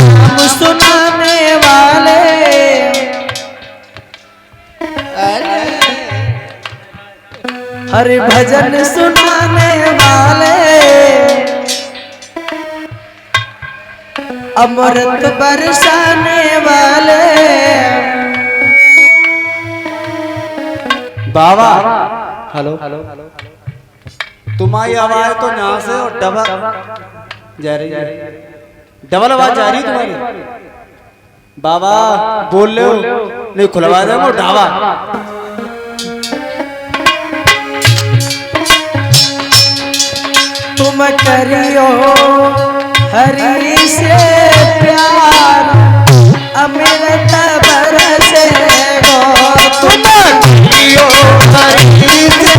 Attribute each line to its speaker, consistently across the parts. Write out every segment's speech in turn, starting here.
Speaker 1: नाम सुनाने वाले, हरि भजन सुनाने वाले, अमृत बरसाने वाले।
Speaker 2: बाबा हेलो, तुम्हारी आवाज तो यहाँ से और डबल जा रही है, डबल आवाज जा रही तुम्हारी। बाबा बोल रहे हो नहीं, खुलवा दे वो ढाबा।
Speaker 1: तुम करियो हरि से प्यार, अमृत बरसेगो। तुम करियो हरि से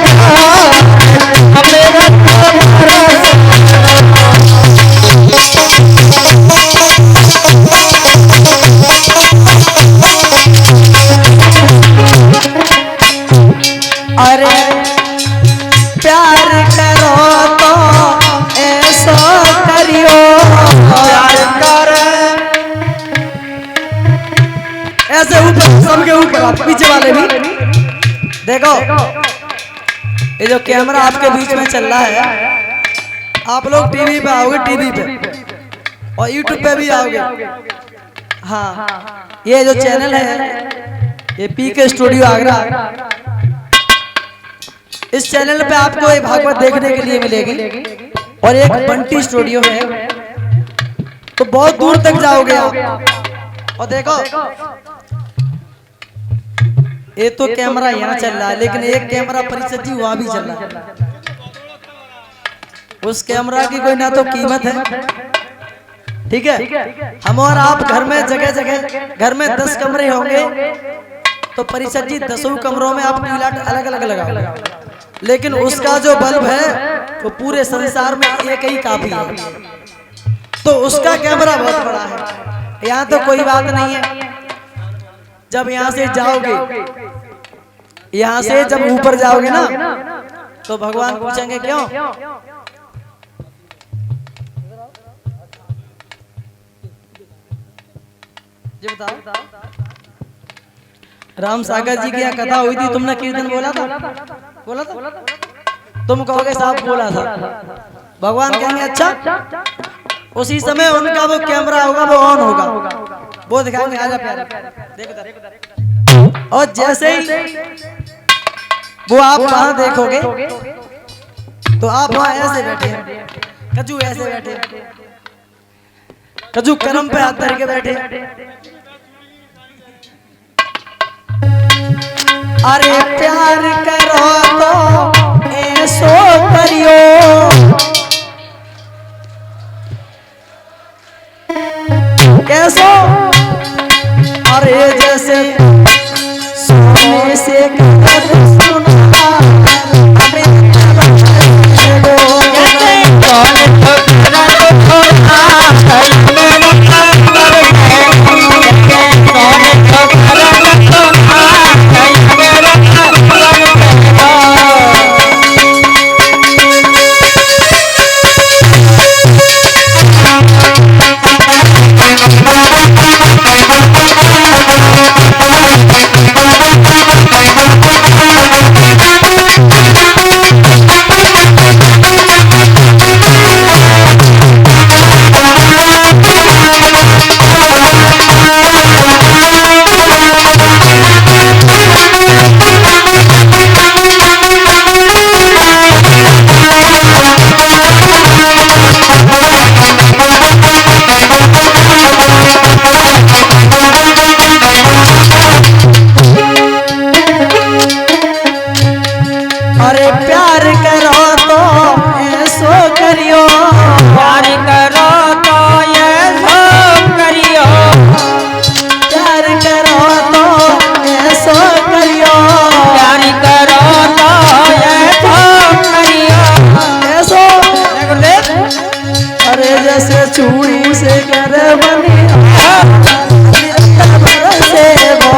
Speaker 1: प्यार, अमृत बरसेगो। अरे प्यार करो तो ऐसा करियो, प्यार कर ऐसे ऊपर, सबके ऊपर, पीछे वाले भी देखो। ये जो कैमरा आपके बीच में चल रहा है, आप लोग टीवी पे आओगे, टीवी पे और यूट्यूब पे भी आओगे। हाँ, ये जो चैनल है ये पीके स्टूडियो आगरा, इस चैनल पे आपको एक भागवत देखने के लिए मिलेगी और एक बंटी स्टूडियो है, तो बहुत दूर तक जाओगे आप। और देखो ये तो कैमरा यहाँ चल रहा है, लेकिन एक कैमरा परिषद जी वहां भी चल रहा है। उस कैमरा की कोई ना तो कीमत है, ठीक है। हम और आप घर में जगह जगह, घर में 10 कमरे होंगे तो परिषद जी 10 कमरों में आप लाइट अलग अलग लगाओ, लेकिन उसका जो बल्ब है वो पूरे संसार में एक ही काफी है। तो उसका कैमरा बहुत बड़ा है। यहाँ तो कोई बात नहीं है, जब यहाँ से जाओगे, यहाँ से जब ऊपर जाओगे ना, तो भगवान पूछेंगे क्यों। जी बताओ, राम सागर जी की यहाँ कथा हुई थी, तुमने कीर्तन बोला था, बोला था, तुम कहोगे साहब बोला था। भगवान कहेंगे अच्छा, उसी समय उनका वो कैमरा होगा वो ऑन होगा, वो दिखाएंगे आजा प्यारे, देखो। और जैसे ही वो आप वहां देखोगे तो आप वहां ऐसे बैठे हैं, कजू ऐसे बैठे, कजू कर्म पे हाथ धर के बैठे। अरे प्यार करो तो ऐसो करियो, कैसो। अरे जैसे सोने से सुना, चूड़ी से कर बनी से वो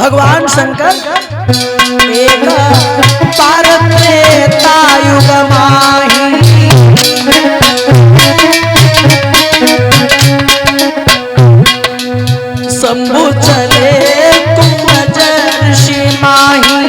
Speaker 1: भगवान शंकर एक बार त्रेता युग माही शंभु चले कुंभज ऋषि माही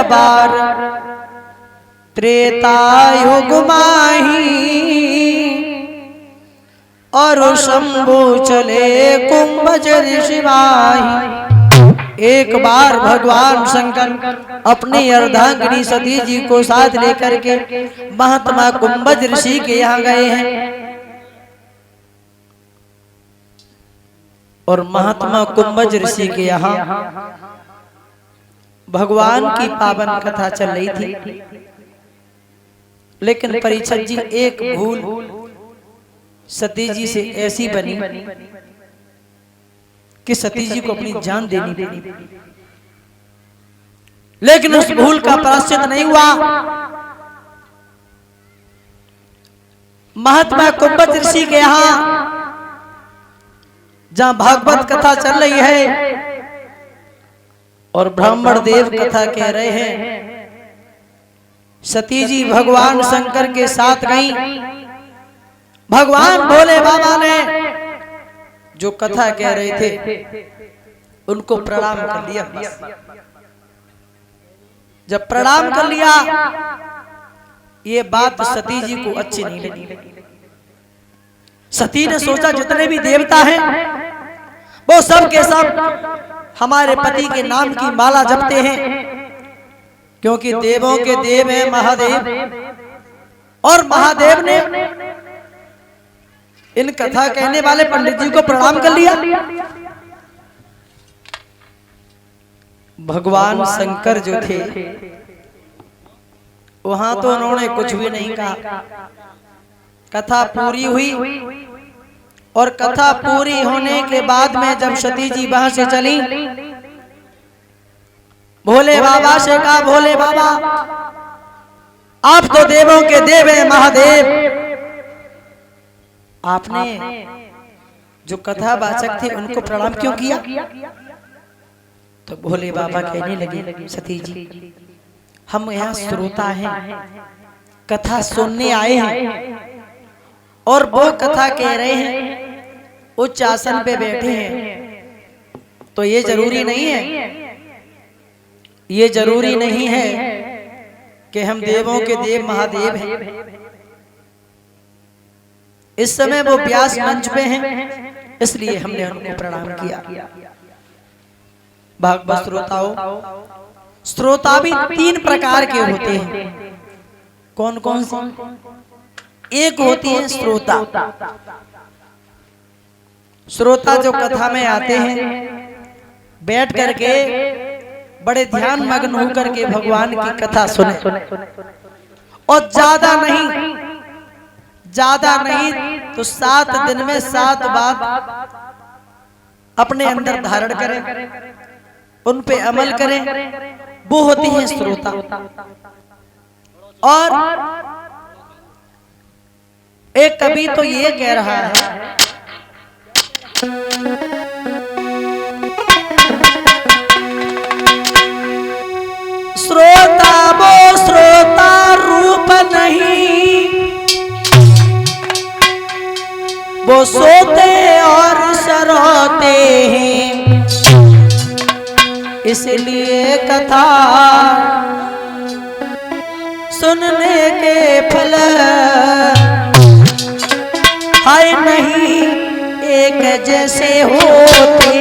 Speaker 1: बार त्रेता युग माही और शंभु चले कुंभज ऋषि माही। एक बार भगवान शंकर अपनी अर्धांगिनी सती जी को साथ लेकर के महात्मा कुंभज ऋषि के यहाँ गए हैं और महात्मा कुंभज ऋषि के यहाँ भगवान की पावन कथा चल रही थी। लेकिन परीक्षित जी एक भूल सती जी से ऐसी बनी कि सती जी को अपनी जान देनी पड़ी, लेकिन उस भूल का प्रायश्चित नहीं हुआ। महात्मा कुंभज ऋषि के यहाँ जहां भागवत कथा चल रही है और ब्राह्मण देव कथा कह रहे हैं, सती जी भगवान शंकर के साथ गई। भगवान भोले बाबा ने जो कथा कह रहे थे उनको प्रणाम कर लिया। जब प्रणाम कर लिया, ये बात सती जी को अच्छी नहीं लगी। सती ने सोचा जितने भी देवता हैं वो सब के सब हमारे पति के नाम की माला जपते हैं, क्योंकि देवों के देव है महादेव, और महादेव ने इन कथा कहने वाले पंडित जी को प्रणाम कर लिया। भगवान शंकर जो थे वहां तो उन्होंने कुछ भी नहीं कहा। कथा पूरी हुई और कथा पूरी होने के बाद में जब सती जी वहां से चली, भोले बाबा से कहा, भोले बाबा आप तो देवों के देव हैं महादेव, आपने जो कथावाचक थे उनको प्रणाम क्यों किया? तो भोले बाबा कहने लगे, सती जी हम यहाँ श्रोता हैं, कथा सुनने आए हैं और वो कथा कह रहे हैं, उच्च आसन पे बैठे हैं, तो ये जरूरी नहीं है, ये जरूरी नहीं है कि हम देवों के देव महादेव हैं। इस समय वो व्यास मंच पे हैं, इसलिए हमने उनको प्रणाम किया। भागवत श्रोताओं, श्रोता भी 3 प्रकार के होते हैं। कौन कौन से? एक होती है श्रोता। श्रोता जो कथा में आते हैं, बैठ करके बड़े ध्यान मग्न होकर के भगवान की कथा सुने, और ज्यादा नहीं तो 7 दिन में 7 बात अपने अंदर धारण करें, उन पे अमल करें, वो होती है श्रोता। और एक कवि तो ये कह रहा है, श्रोता वो श्रोता रूप नहीं, वो सोते और सरोते हैं, इसलिए कथा सुनने के फल हाय नहीं एक जैसे होते।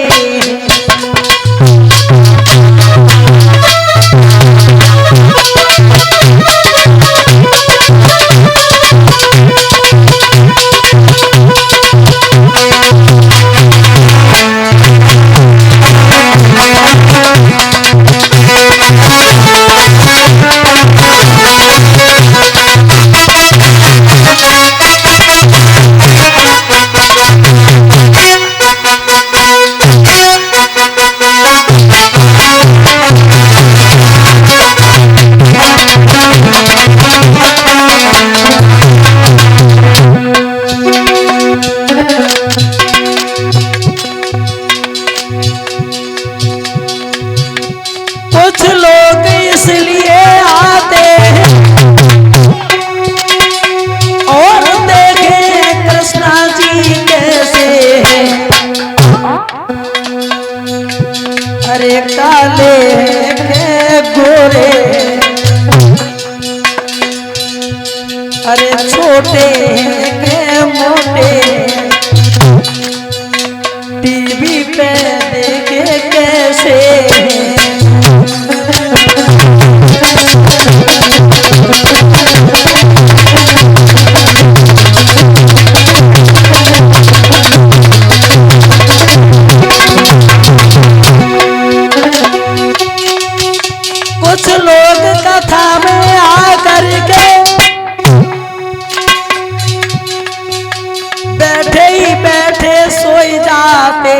Speaker 1: कुछ लोग इसलिए आते हैं और देखे कृष्णा जी कैसे हैं। अरे काले के गोरे, अरे छोटे के मोटे, टीवी पे देखे कैसे हैं। कुछ लोग कथा में आकर के बैठे ही बैठे सोई जाते।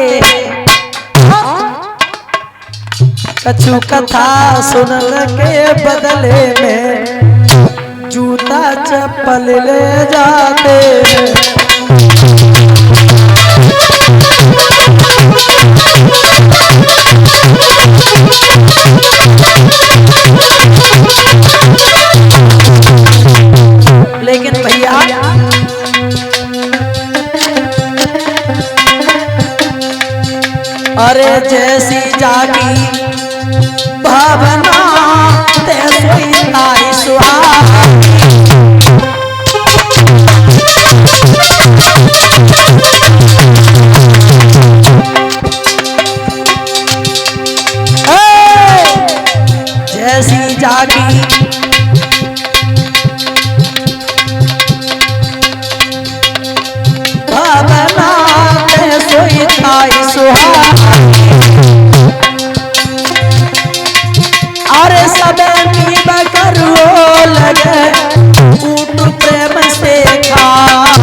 Speaker 1: कछु कथा सुनने के बदले में जूता चप्पल ले जाते। लेकिन भैया अरे जैसी जागी भावना तैसी आई सुहानी। जैसी जागी भावना तैसी आई सुहानी। अरे सब बकर वो लगे ऊट प्रेम से खाए।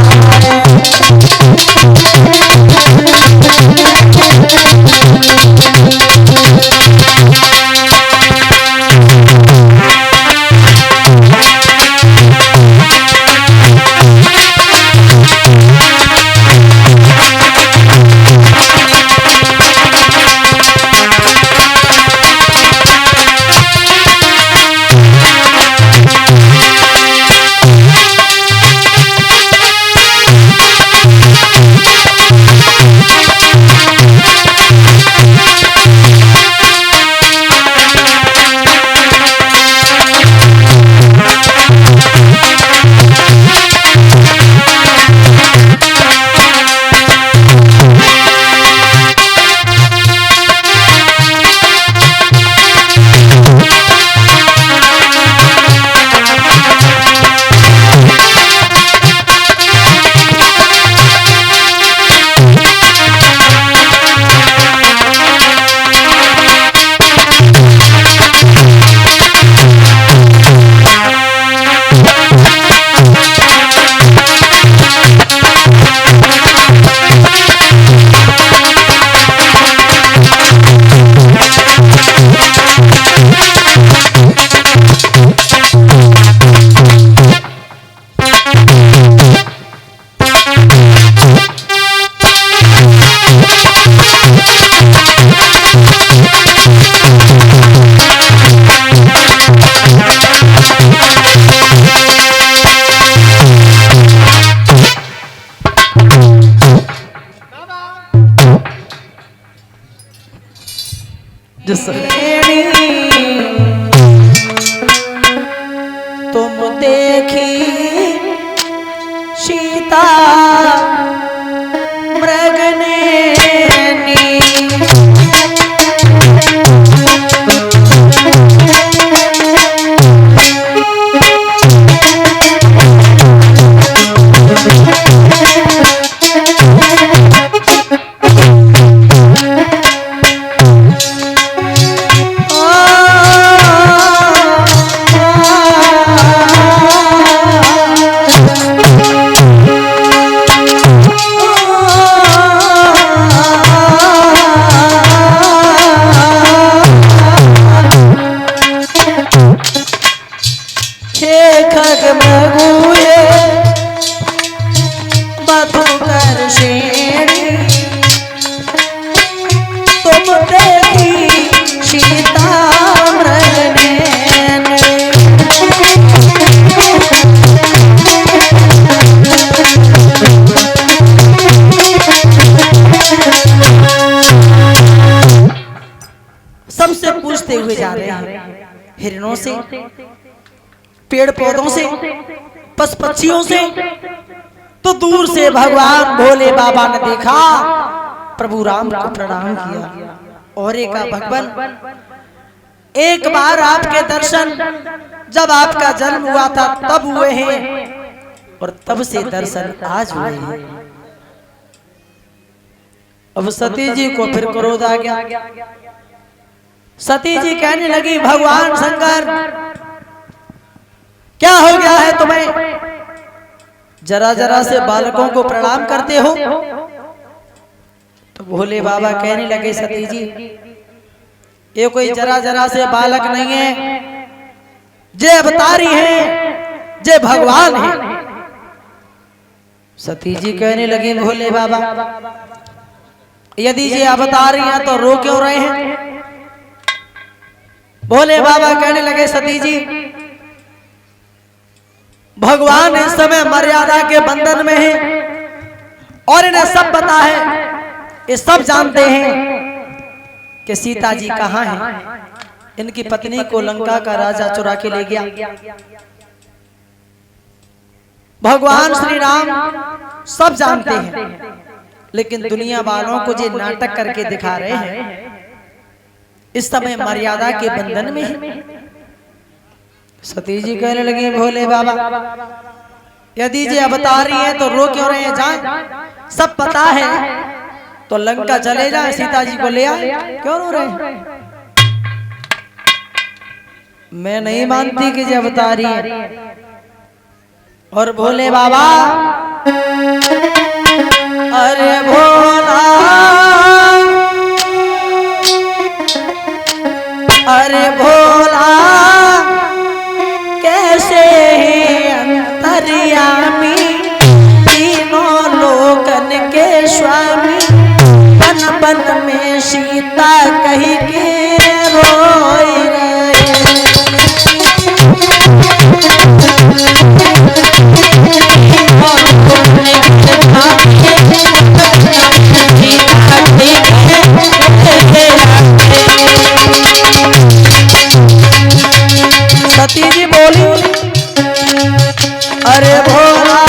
Speaker 1: तुम देखी सीता मृगनयनी। सबसे पूछते हुए जा रहे हैं, हिरणों से, पेड़ पौधों से, पशु पक्षियों से। तो दूर से भगवान भोले बाबा ने देखा, प्रभु राम को प्रणाम किया और एक भगवान, एक बार आपके दर्शन जब आपका जन्म हुआ था तब हुए हैं और तब से दर्शन आज हुए हैं। अब सती जी को फिर क्रोध आ गया। सती जी कहने लगी, भगवान शंकर क्या हो गया है तुम्हें? जरा जरा से बालकों को प्रणाम करते हो। तो भोले बाबा कहने लगे, सती जी ये कोई जरा जरा से बालक नहीं है, जे अवतारी है, जे भगवान है। सती जी कहने लगी, भोले बाबा यदि जे अवतारी हैं तो रो क्यों रहे हैं? भोले बाबा कहने लगे, सती जी भगवान इस समय मर्यादा के बंधन में है और इन्हें सब पता है, ये सब जानते हैं कि सीता जी कहाँ हैं। इनकी पत्नी को लंका का राजा चुरा के ले गया। भगवान श्री राम सब जानते हैं, लेकिन दुनिया वालों को जो नाटक करके दिखा रहे हैं, इस समय मर्यादा के बंधन में है। सती जी कहने लगी, भोले बाबा यदि जे अवतारी है तो रो क्यों रहे हैं? जान सब पता है तो लंका चले जाए, सीता जी को ले आए, क्यों रो रहे हैं? मैं नहीं मानती कि जे अवतारी है। और भोले बाबा, अरे भोला, अरे भोला कैसे है अंतर्यामी, तीनों लोकन के स्वामी, बन बन में सीता कही के रोई रहे। सती जी बोली, अरे भोला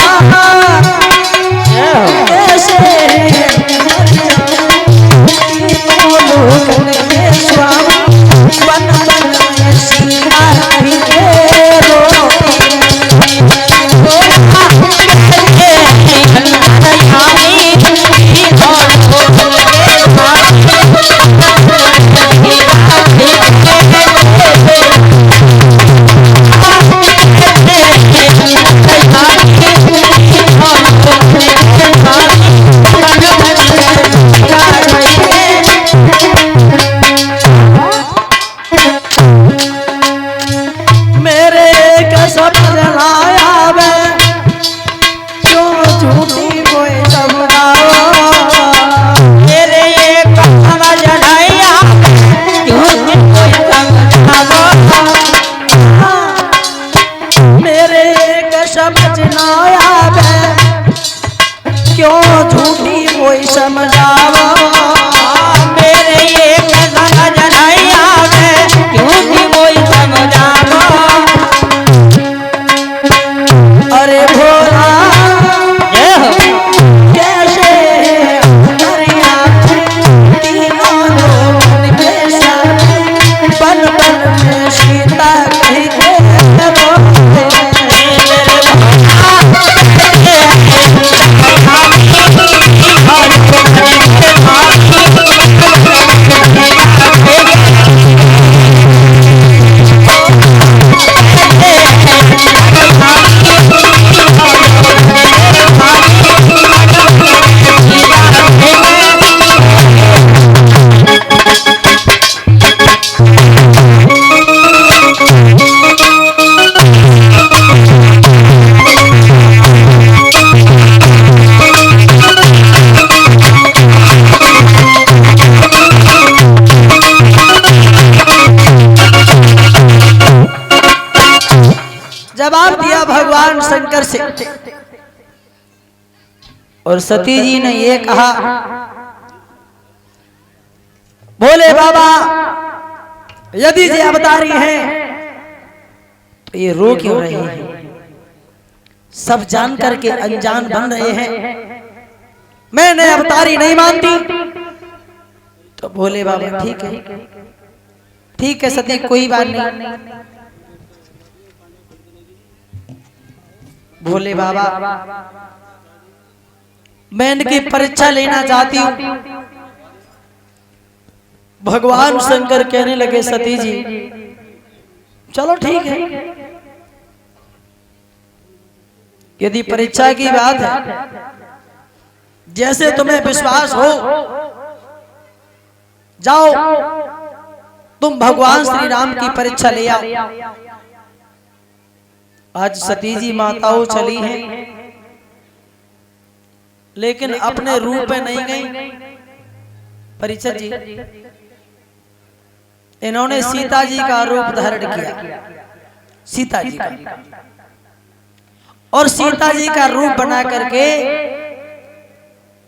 Speaker 1: कैसे स्वामी, बन बन में सीता कही के रोई। जवाब दिया भगवान शंकर से। और सती जी ने ये कहा, भोले बाबा यदि ये अवतारी हैं तो ये रो क्यों रहे हैं? सब जान करके अनजान बन रहे हैं। मैंने अवतारी नहीं मानती। तो भोले बाबा ठीक है, ठीक है सती, कोई बात नहीं। भोले बाबा मैं इनकी परीक्षा लेना चाहती हूं। भगवान शंकर कहने लगे, सती जी चलो ठीक है, यदि परीक्षा की बात है, जैसे तुम्हें विश्वास हो, जाओ तुम भगवान श्री राम की परीक्षा ले आओ। आज सती जी माताओं चली हैं, लेकिन अपने रूप में नहीं गई। परीक्षित जी इन्होंने सीता जी का रूप धारण किया, सीता जी का, और सीता जी का रूप बना करके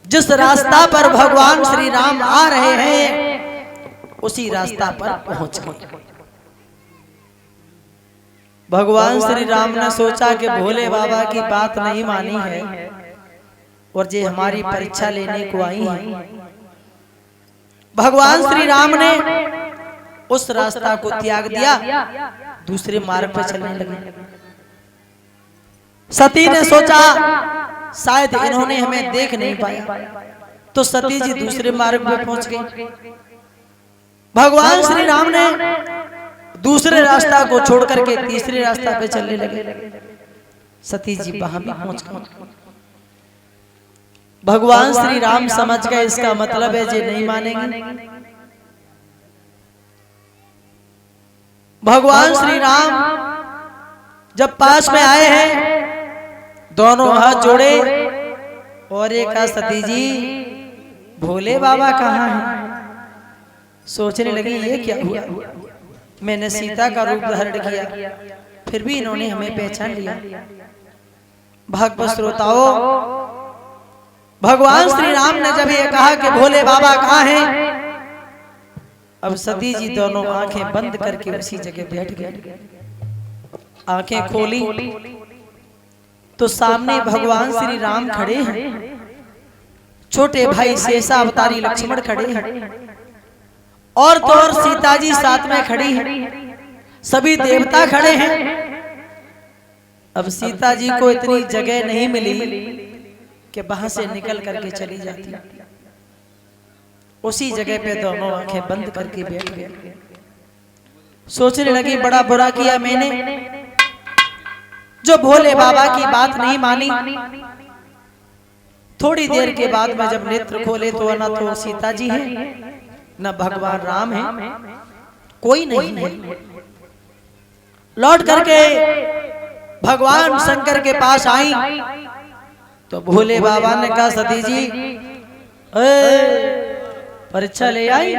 Speaker 1: जिस रास्ता पर भगवान श्री राम आ रहे हैं उसी रास्ता पर पहुंच गए। भगवान श्री राम ने सोचा कि भोले बाबा की बात नहीं मानी है और जे हमारी परीक्षा लेने को आई हैं। भगवान श्री राम ने उस रास्ता को त्याग दिया, दूसरे मार्ग पर चलने लगे। सती ने सोचा शायद इन्होंने हमें देख नहीं पाया, तो सती जी दूसरे मार्ग पर पहुंच गई। भगवान श्री राम ने दूसरे रास्ता को छोड़ करके तीसरे रास्ता पे चलने लगे। सती जी वहां भी पहुंच गए। भगवान श्री राम समझ गए इसका मतलब है जे नहीं मानेंगे। भगवान श्री राम जब पास में आए हैं, दोनों हाथ जोड़े और एक कहा, सती जी भोले बाबा कहाँ हैं? सोचने लगी ये क्या हुआ, मैंने सीता का रूप धारण किया, फिर भी इन्होंने हमें पहचान लिया। भक्त श्रोताओं, भगवान श्री राम ने जब ये कहा कि भोले बाबा कहाँ हैं, अब सती जी दोनों आंखें बंद करके उसी जगह बैठ गए। आंखें खोली तो सामने भगवान श्री राम खड़े हैं, छोटे भाई शेषा अवतारी लक्ष्मण खड़े हैं, और तो और सीता जी साथ में खड़ी हैं, सभी देवता खड़े हैं। अब सीता जी को इतनी जगह नहीं मिली कि वहां से निकल करके चली जाती। उसी जगह पे दोनों आंखें बंद करके बैठ गए। सोचने लगी बड़ा बुरा किया मैंने, जो भोले बाबा की बात नहीं मानी। थोड़ी देर के बाद में जब नेत्र खोले तो न तो सीता जी है, न भगवान राम है, कोई नहीं है। लौट करके भगवान शंकर के पास आई तो भोले बाबा ने कहा, सती जी परीक्षा ले आई?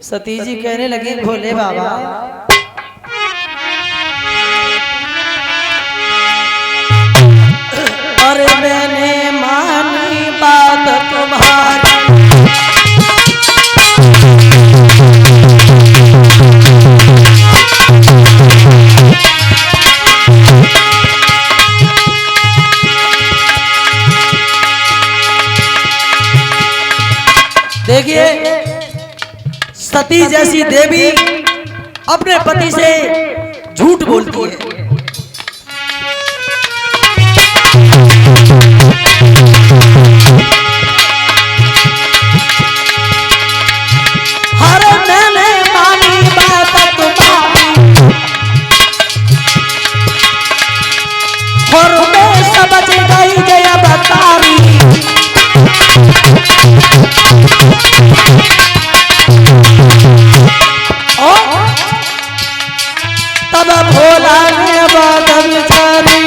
Speaker 1: सती जी कहने लगी, भोले बाबा अरे मैंने मानी बात तुम्हारी, देखिए सती जैसी देवी अपने पति से झूठ बोलती है। हर मैंने मानी बात तुम्हारी, और मैं समझ गई जय अवतारी। तब भोला ने बात विचारी,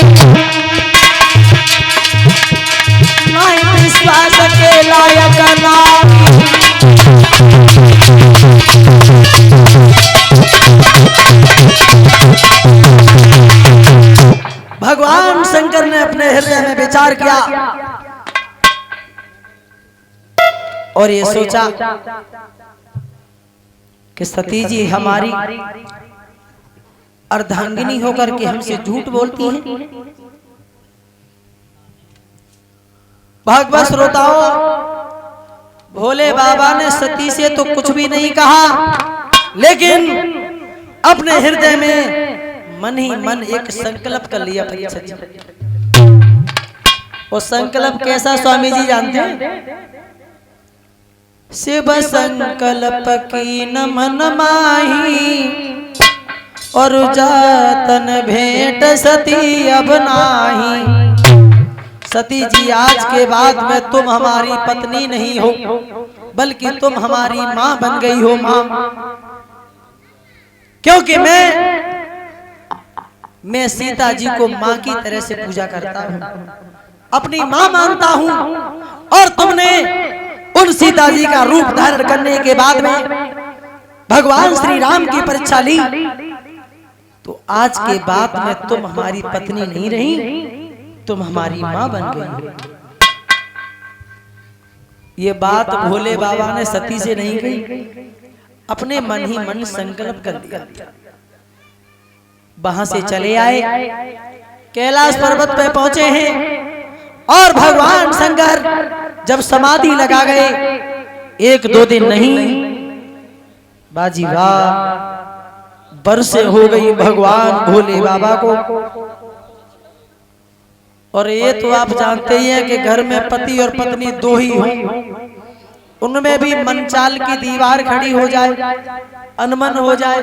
Speaker 1: नहीं विश्वास के लायक नारी। अपने हृदय में विचार किया और ये सोचा कि सती जी हमारी अर्धांगिनी होकर के हमसे झूठ बोलती है। भगवत श्रोताओं, भोले बाबा ने सती से तो कुछ भी नहीं कहा, लेकिन अपने हृदय में मन ही मन एक संकल्प कर लिया परीक्षित जी। वो संकल्प कैसा स्वामी जी जानते हैं? शिव संकल्प की न मन माही और जातन भेंट सती अब नाही। सती जी, आज के बाद में तुम हमारी पत्नी नहीं हो, बल्कि तुम हमारी माँ बन गई हो। माँ, क्योंकि मैं सीता जी को माँ की तरह से पूजा करता हूँ, अपनी माँ मानता हूँ। और तुमने उन सीता जी का रूप धारण करने के बाद में भगवान श्री राम की परीक्षा ली, तो आज के बाद में तुम हमारी पत्नी नहीं रही, तुम हमारी माँ बन गई। ये बात भोले बाबा ने सती से नहीं कही, अपने मन ही मन संकल्प कर लिया। वहां से चले आए, कैलाश पर्वत पे पहुंचे हैं और भगवान शंकर जब समाधि लगा गए, 1-2 दिन नहीं बाजी वाह, बरसे हो गई भगवान भोले बाबा को। और ये तो आप जानते ही हैं कि घर में पति और पत्नी 2 ही हो, उनमें भी मनचाल की दीवार खड़ी हो जाए, अनमन हो जाए,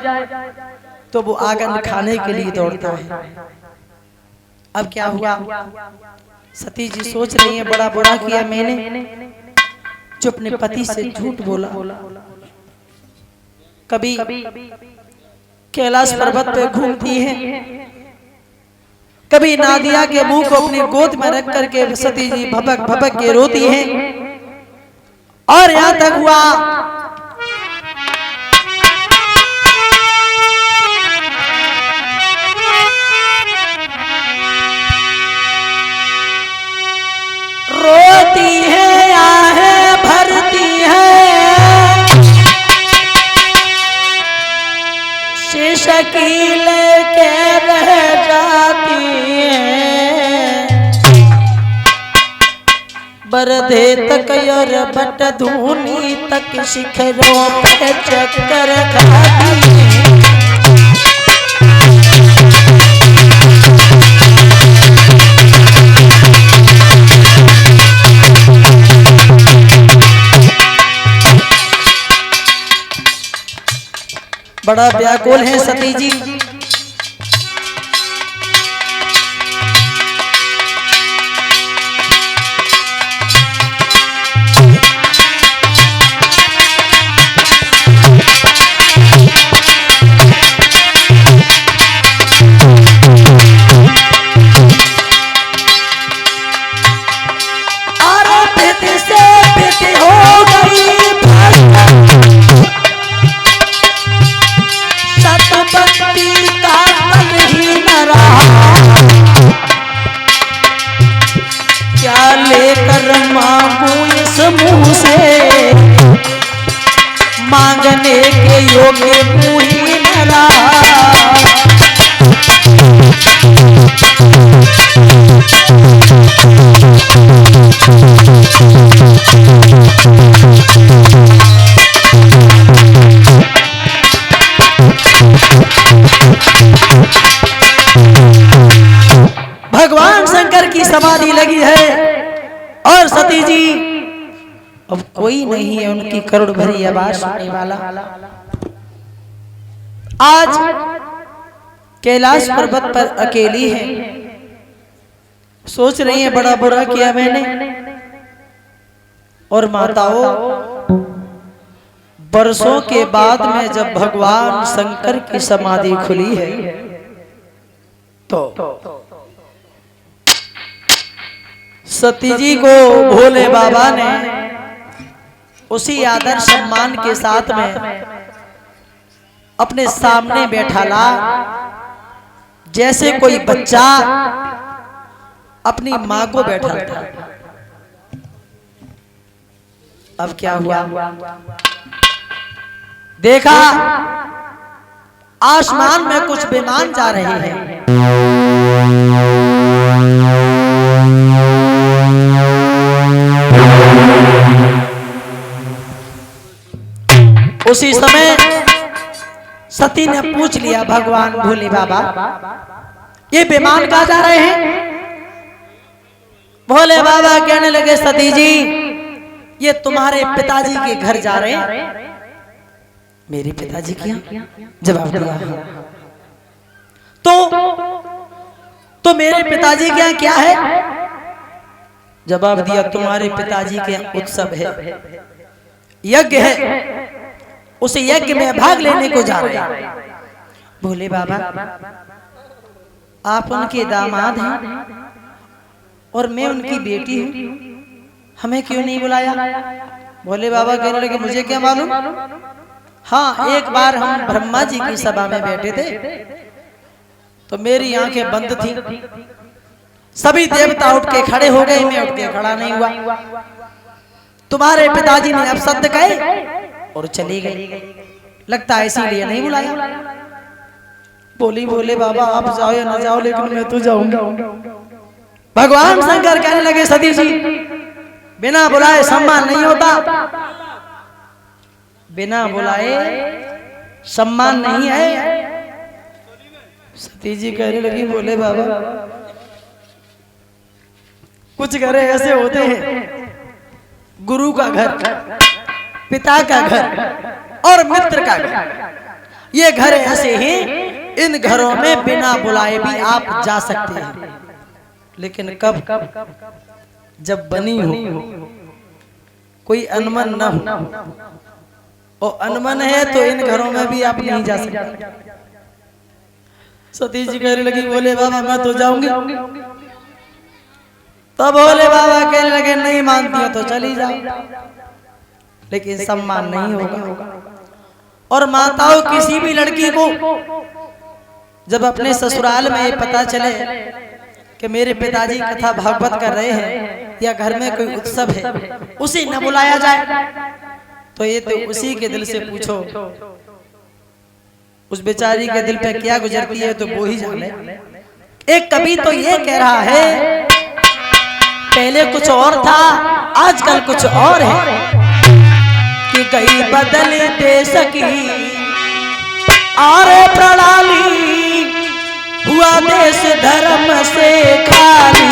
Speaker 1: तो वो आंगन खाने के लिए दौड़ता है। अब क्या हुआ? सती जी सोच रही है, बड़ा बुरा किया मैंने जो अपने पति से झूठ बोला। कभी कैलाश पर्वत पे घूमती है, कभी नादिया के मुंह को अपनी गोद में रख करके सती जी भबक भबक के रोती हैं। और यहां तक हुआ रोती है, आहें भरती है, शीशकील के रह जाती है। बरधे तक और बट धूनी तक शिखरों पे चक्कर खाती है। बड़ा व्याकुल है सती जी। मांगने के योग्य मुही न रहा। भगवान शंकर की समाधि लगी है और सती जी, अब कोई नहीं है उनकी करुण भरी आवाज सुनने वाला। आज कैलाश पर्वत पर अकेली है, सोच रही है बड़ा बुरा किया मैंने। और माताओं, बरसों के बाद में जब भगवान शंकर की समाधि खुली है तो सती जी को भोले बाबा ने उसी आदर सम्मान के साथ में अपने सामने बैठाला, जैसे कोई बच्चा अपनी माँ को बैठा था। अब क्या हुआ, देखा आसमान में कुछ विमान जा रहे हैं। उसी समय सती ने पूछ लिया भगवान भोले बाबा, ये विमान कहाँ जा रहे हैं? भोले बाबा कहने लगे, सती जी ये तुम्हारे पिताजी के घर जा रहे हैं। मेरे पिताजी के यहाँ? जवाब दिया तो मेरे पिताजी के यहाँ क्या है? जवाब दिया, तुम्हारे पिताजी के यहाँ उत्सव है, यज्ञ है, उस यज्ञ में भाग लेने को जा रहे हैं। भोले बाबा आप उनके दामाद हैं और मैं उनकी बेटी हूँ, हमें क्यों नहीं बुलाया? भोले बाबा कहने लगे, मुझे क्या मालूम। हाँ, एक बार हम ब्रह्मा जी की सभा में बैठे थे तो मेरी आंखें बंद थी, सभी देवता उठ के खड़े हो गए, मैं उठ के खड़ा नहीं हुआ। तुम्हारे पिताजी ने अपशब्द कहे और चली गई, लगता है इसीलिए नहीं बुलाया। बोली, बोले बाबा आप जाओ या ना जाओ, लेकिन मैं तो जाऊंगा। भगवान शंकर कहने लगे, सती जी बिना बुलाए सम्मान नहीं होता, बिना बुलाए सम्मान नहीं है। सती जी कहने लगी, बोले बाबा कुछ घरे ऐसे होते हैं, गुरु का घर, पिता का घर और मित्र का घर, ये घर ऐसे हैं, इन घरों में बिना बुलाए भी आप जा सकते हैं, लेकिन कब? जब बनी हो, कोई अनमन न हो, और अनमन है तो इन घरों में भी आप नहीं जा सकते। सती जी कहने लगी, बोले बाबा मैं तो जाऊंगी। तब भोले बाबा कहने लगे, नहीं मानती हो तो चली जाओ, लेकिन सम्मान नहीं होगा। और माताओं किसी भी लड़की को जब अपने ससुराल में ये पता चले कि मेरे पिताजी कथा भागवत कर रहे हैं या घर में कोई उत्सव है, उसे न बुलाया जाए तो ये तो उसी के दिल से पूछो, उस बेचारी के दिल पे क्या गुजरती है तो वो ही जाने। एक कवि तो ये कह रहा है, पहले कुछ और था आजकल कुछ और है, कि कई बदल दे सकी और प्रणाली, हुआ देश धर्म से खाली।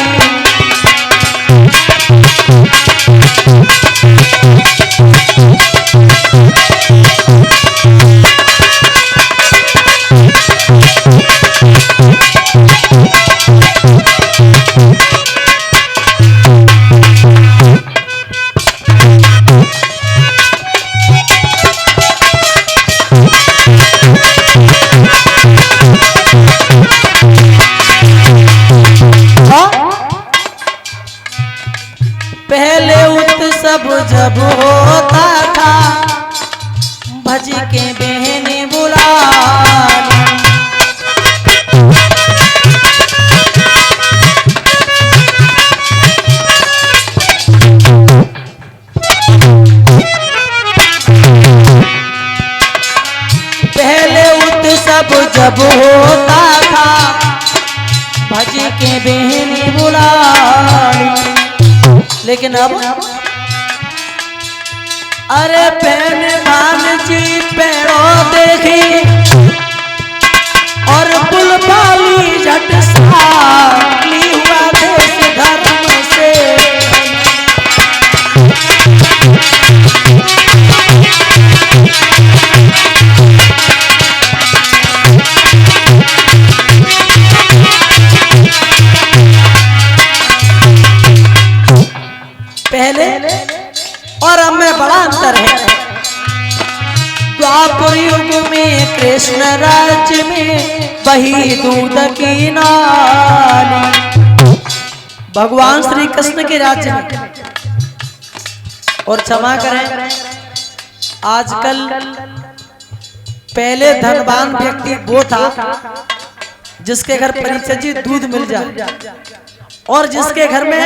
Speaker 1: पहले उत्सव जब होता था, भज के बहने बुला, पहले उत्सव जब होता था, भज के बहने बुला, लेकिन अब अरे पहन मान जी पैरों देखी और पुल पाली झट साली, हुआ देश धर्म से। पहले और अब में बड़ा अंतर है। द्वापर युग में कृष्ण राज्य में बही दूध की नाली, भगवान श्री कृष्ण के राज्य में। और क्षमा करें, आजकल पहले धनवान व्यक्ति वो था जिसके घर परिचय दूध मिल जाए, और जिसके घर में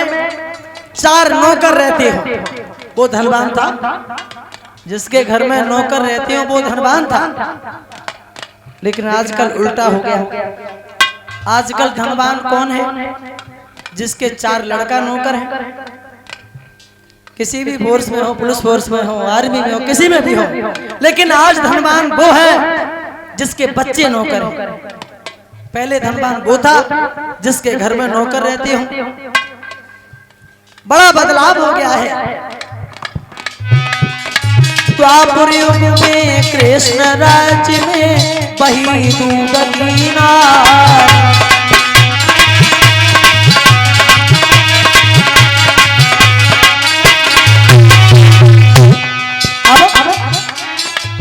Speaker 1: 4 नौकर रहते हो वो धनवान था। जिसके घर में नौकर रहते हो वो धनवान था। लेकिन आजकल उल्टा हो गया। आजकल धनवान कौन है? जिसके 4 लड़का नौकर है। किसी भी फोर्स में हो, पुलिस फोर्स में हो, आर्मी में हो, किसी में भी हो, लेकिन आज धनवान वो है जिसके बच्चे नौकर हैं। पहले धनवान वो था जिसके घर में नौकर रहते हो। बड़ा बदलाव हो गया है। द्वापर युग में कृष्ण राज्य में बही दूध कीना।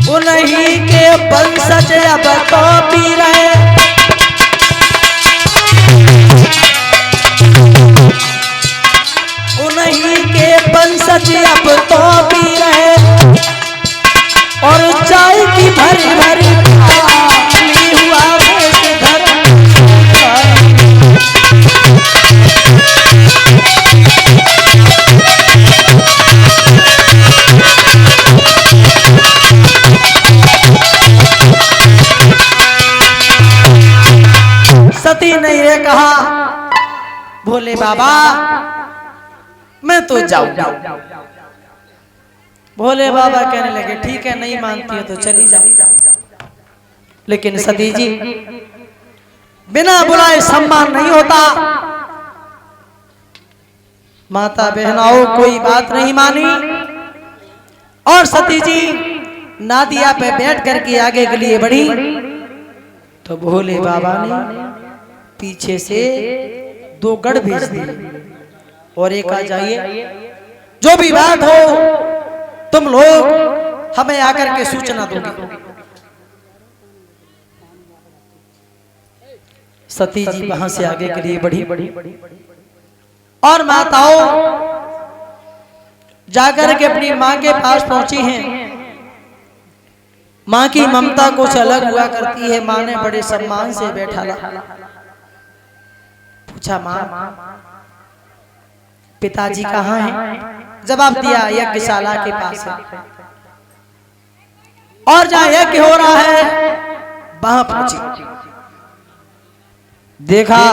Speaker 1: उन्हीं के वंशज अब तो पी रहे। उन्हीं के वंशज अब तो पी रहे और चाय की भरी भरी प्याली हुआ भेष धर्म। सती ने ये कहा, भोले बाबा मैं तो जाऊंगा। भोले बाबा कहने लगे ठीक है, नहीं मानती हो तो चली जाओ। लेकिन सती जी बिना बुलाए सम्मान नहीं होता। माता बहनाओं कोई बात नहीं मानी और सती जी नादिया पे बैठ करके आगे के लिए बढ़ी। तो भोले बाबा ने पीछे से 2 गढ़ भेज दिए और एक आ जाइए, जो भी बात हो तुम लोग हमें आकर के सूचना दोगे। सती जी वहां से आगे के लिए बढ़ी और माताओं जाकर के अपनी मां के पास पहुंची हैं। मां की ममता कुछ अलग हुआ करती है। मां ने बड़े सम्मान से बैठा पूछा, मां पिताजी कहाँ हैं? जवाब दिया यज्ञशाला के पास है। और जहां यज्ञ हो रहा है वहां पहुंची, देखा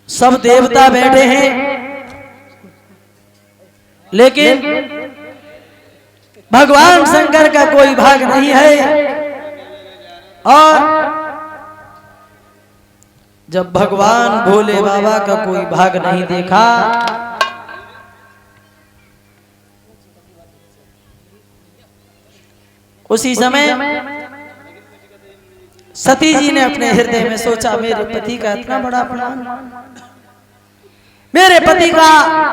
Speaker 1: सब देवता बैठे हैं लेकिन भगवान शंकर का कोई भाग नहीं है। और जब भगवान भोले बाबा का कोई भाग नहीं देखा उसी समय सती जी ने अपने हृदय में सोचा, मेरे पति का इतना बड़ा अपमान, मेरे पति का